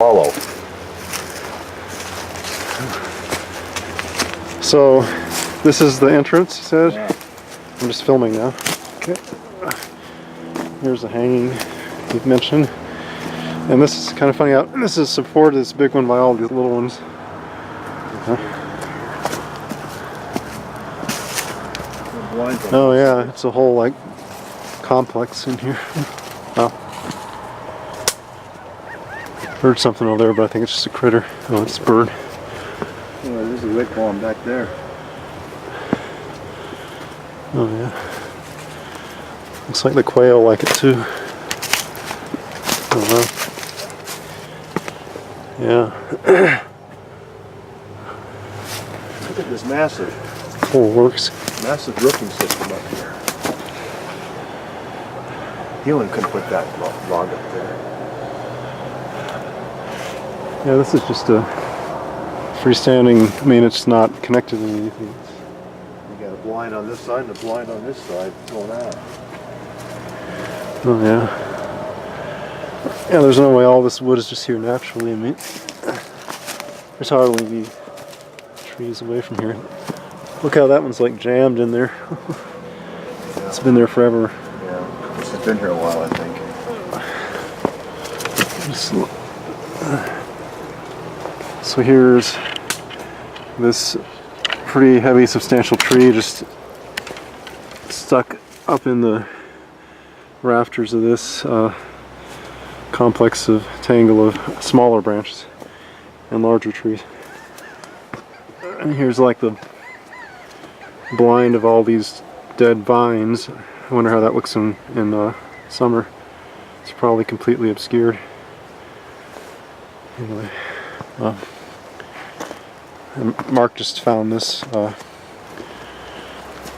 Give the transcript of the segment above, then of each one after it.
hollow. So, this is the entrance, you said? Yeah. I'm just filming now. Okay. Here's the hanging you've mentioned. And this is kind of funny out. This is supported, this big one, by all these little ones. Oh yeah, it's a whole like complex in here. Oh. Heard something over there, but I think it's just a critter. Oh, it's a bird. Oh, there's a wigwam back there. Oh yeah. Looks like the quail like it too. Oh wow. Yeah. Look at this massive Works. roofing system up here. Hewlin couldn't put that log up there. Yeah, this is just a freestanding. I mean, it's not connected to anything. You got a blind on this side and a blind on this side going out. Oh yeah. Yeah, there's no way all this wood is just here naturally. I mean, there's hardly any trees away from here. Look how that one's like jammed in there. Yeah. It's been there forever. Yeah, this has been here a while, I think. So here's this pretty heavy, substantial tree just stuck up in the rafters of this complex of tangle of smaller branches and larger trees. And here's like the blind of all these dead vines. I wonder how that looks in summer. It's probably completely obscured. Anyway, and Mark just found this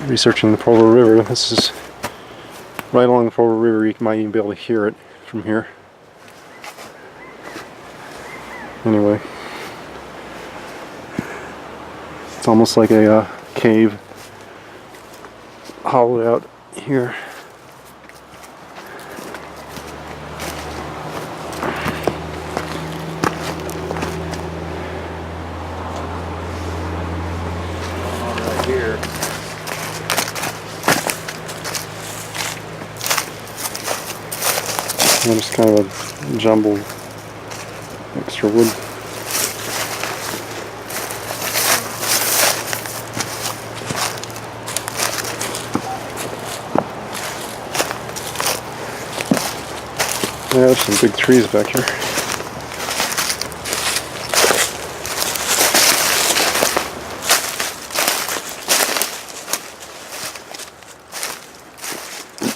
researching the Provo River. This is right along the Provo River. You might even be able to hear it from here. Anyway, it's almost like a cave hollowed out here. Right here. And just kind of a jumbled extra wood. Yeah, there's some big trees back here.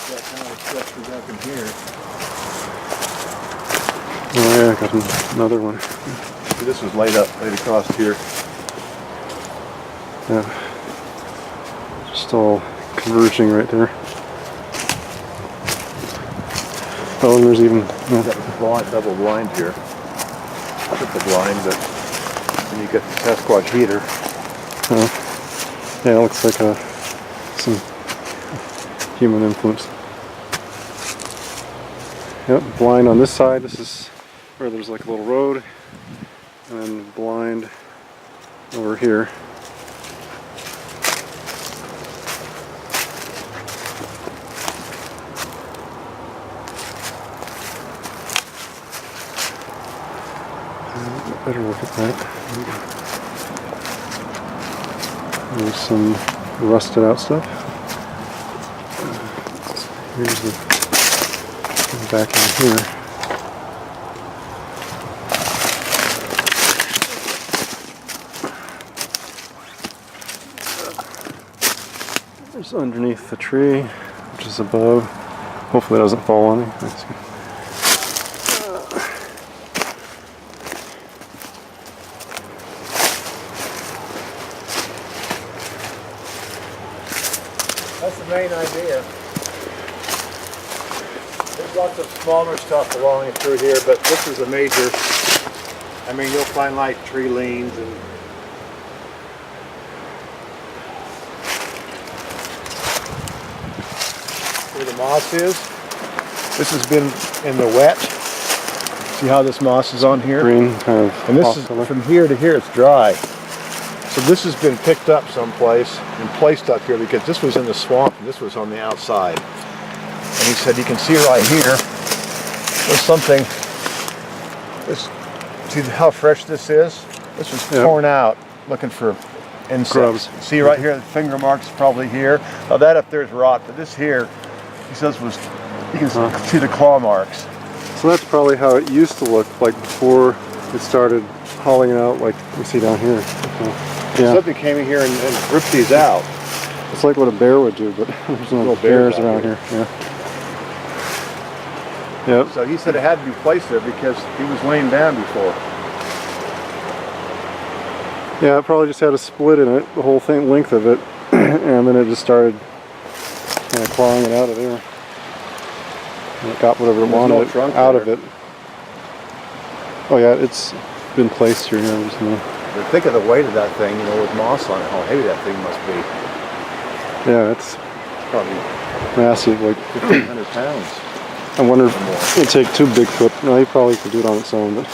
That kind of stretches up in here. Oh yeah, I got another one. See, this was laid across here. Yeah. Just all converging right there. Oh, and there's even... Got the double blind here. Triple blind, but then you get the Sasquatch heater. Yeah, it looks like some human influence. Yep, blind on this side. This is where there's like a little road. And then blind over here. Better look at that. There's some rusted out stuff. Here's the back in here. There's underneath the tree, which is above. Hopefully it doesn't fall on me. That's the main idea. There's lots of smaller stuff along through here, but this is a major. I mean, you'll find like tree leans and where the moss is. This has been in the wet See how this moss is on here? Green kind of And this off is color. from here to here, it's dry. So this has been picked up someplace and placed up here because this was in the swamp and this was on the outside. And he said you can see right here, there's something. See how fresh this is? This was torn out looking for insects. Grubs. See right here, the finger marks probably here. Now that up there is rot, but this here, he says was, you can see the claw marks. So that's probably how it used to look like before it started hollowing out like we see down here. Yeah. Something came in here and ripped these out. It's like what a bear would do, but there's no bears around here. Yeah. Yep. So he said it had to be placed there because he was laying down before. Yeah, it probably just had a split in it, the whole thing, length of it, and then it just started kind of clawing it out of there. And it got whatever it wanted out of it. Oh yeah, it's been placed here. There's no... But think of the weight of that thing, you know, with moss on it, how heavy that thing must be. Yeah, it's Probably massive, like 1,500 pounds. I wonder if it'd take two Bigfoot. No, he probably could do it on its own, but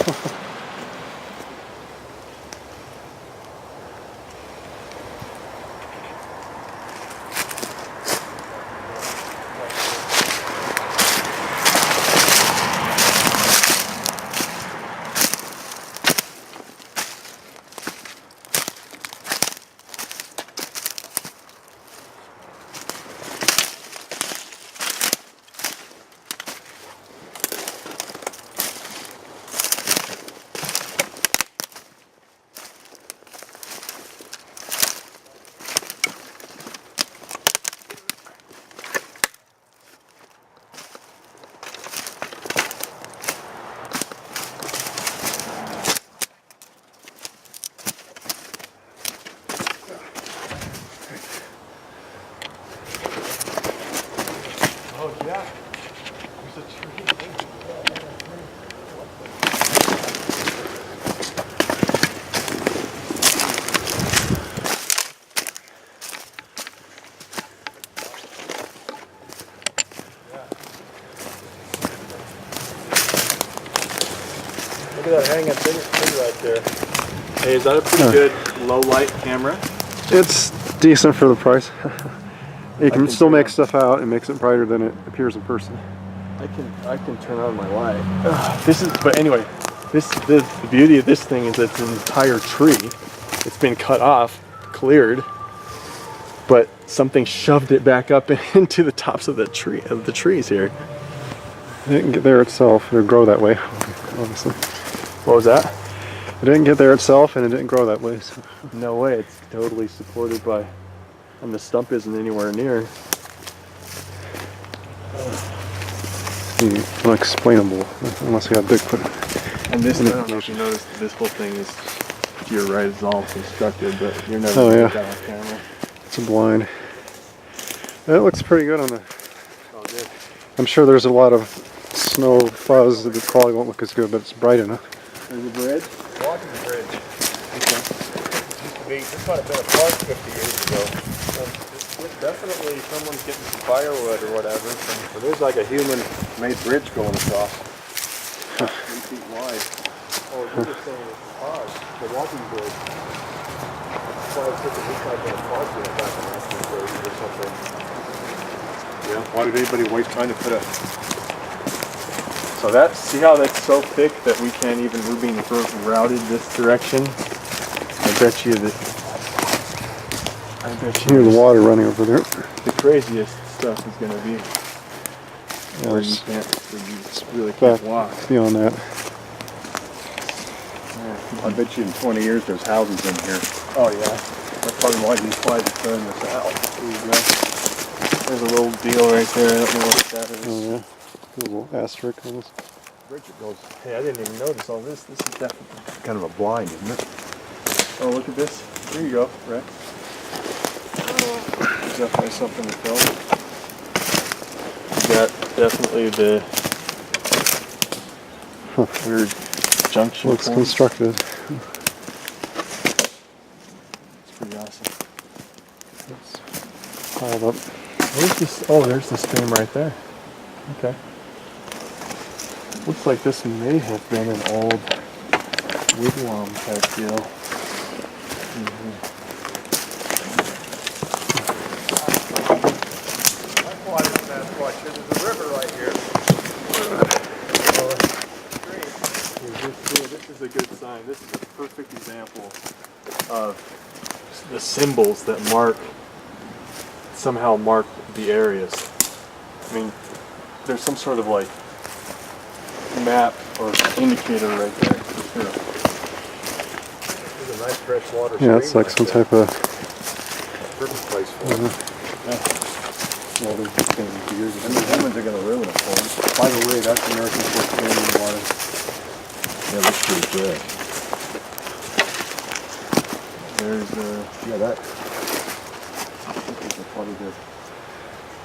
Yeah. There's a tree. Look at that hanging thing right there. Hey, is that a pretty good low light camera? it's decent for the price. You can still make stuff out and makes it brighter than it appears in person. I can turn on my light. But anyway, the beauty of this thing is it's an entire tree. It's been cut off, cleared, but something shoved it back up into the tops of the trees here. It didn't get there itself. It would grow that way, obviously. What was that? It didn't get there itself, and it didn't grow that way. So. No way. It's totally supported by, and the stump isn't anywhere near. Unexplainable, unless you have Bigfoot. And this, I don't know if you noticed, this whole thing is, to your right, is all constructed, but you're never Oh, going yeah. to get that on camera. It's a blind. It looks pretty good on the. Oh, good. I'm sure there's a lot of snow fuzz that probably won't look as good, but it's bright enough. There's a bridge? Walking the bridge. Okay. This might have been a park 50 years ago. Definitely someone's getting some firewood or whatever. So there's like a human-made bridge going across. 3 feet wide. Oh, you're just saying it's a park. The walking bridge. That's why I was thinking this might have been a park here back in the 1930s or something. Yeah, why did anybody waste time to put a... So that, see how that's so thick that we can't even, we're being routed this direction? I bet you that... Hear the water running over there. The craziest stuff is going to be where you really can't walk. Beyond that. I bet you in 20 years there's houses in here. Oh yeah. That's probably why these flies are clearing this out. There's a little deal right there. I don't know what that is. Oh yeah. A little asterisk on this. Richard goes, hey, I didn't even notice all this. This is definitely kind of a blind, isn't it? Oh, look at this. Here you go, Rex. Definitely something to film. You got definitely the weird junction. Looks point. constructed. It's pretty awesome. It's piled up. Where's this? Oh, there's the stream right there. Okay. Looks like this may have been an old wigwam type deal. Whitewater Sasquatch. There's a river right here. This is a good sign. This is a perfect example of the symbols that somehow mark the areas. I mean, there's some sort of like map or indicator right there. Sure. There's a nice freshwater stream. Yeah, it's like some type of Perfect place for it. well, there's just gonna be deer. And the humans are going to ruin it for them. By the way, that's American Fork Canyon water. Yeah, that's pretty good. There's Yeah, that. Probably good.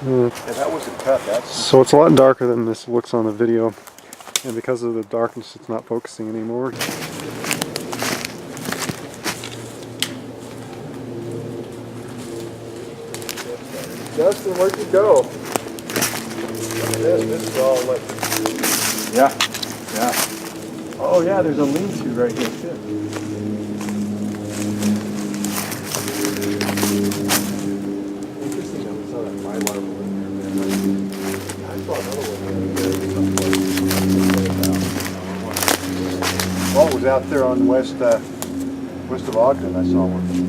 Yeah, that wasn't cut. That's. so it's a lot darker than this looks on the video, and because of the darkness, it's not focusing anymore. Justin, where'd you go? This is all like Yeah. Yeah. Oh yeah, there's a lean-to right here too. interesting that we saw that whitewater in there, man. I saw another one there. Oh, it was out there on west of Ogden. I saw one.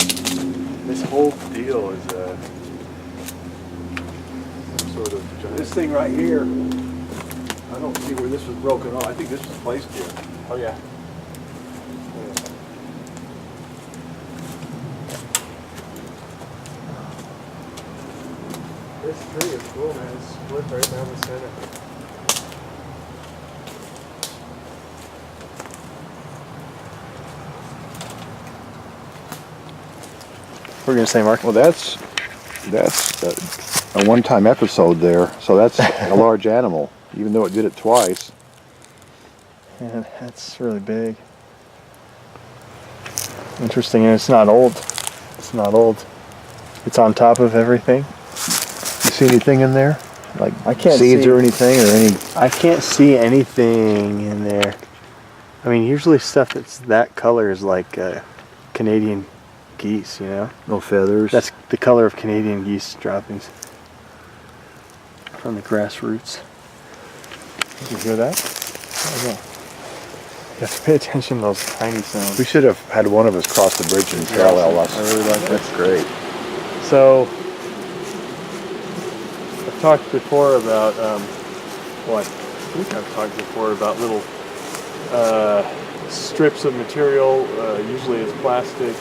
This whole deal is some sort of giant. This thing right here. I don't see where this was broken off. I think this was placed here. Oh yeah. This tree is cool, man. It's split right down the center. What were you gonna say, Mark? Well, that's a one-time episode there. So that's a large animal, even though it did it twice. Yeah, that's really big. Interesting, and it's not old. It's not old. It's on top of everything. You see anything in there? Like I can't seeds see. or anything, or any? I can't see anything in there. I mean, usually stuff that's that color is like Canadian geese, you know? No feathers. That's the color of Canadian geese droppings from the grassroots. Did you hear that? Oh, yeah. You have to pay attention to those tiny sounds. We should have had one of us cross the bridge and parallel us. I really like that. That's great. So, I've talked before about, I think I've talked before about little strips of material. Usually it's plastic.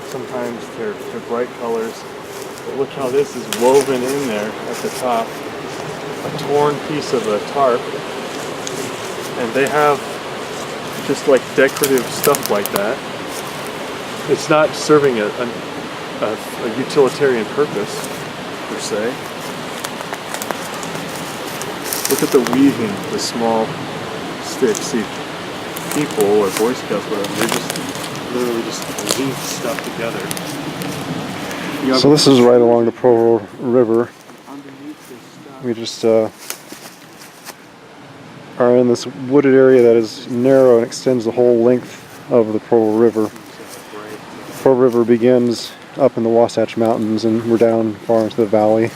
Sometimes they're bright colors. But look how this is woven in there at the top. A torn piece of a tarp. And they have just like decorative stuff like that. It's not serving a utilitarian purpose, per se. Look at the weaving, the small sticks. See, people or Boy Scouts, whatever, they're just literally just weave stuff together. So this is right along the Provo River. We just are in this wooded area that is narrow and extends the whole length of the Provo River. The Provo River begins up in the Wasatch Mountains, and we're down far into the valley.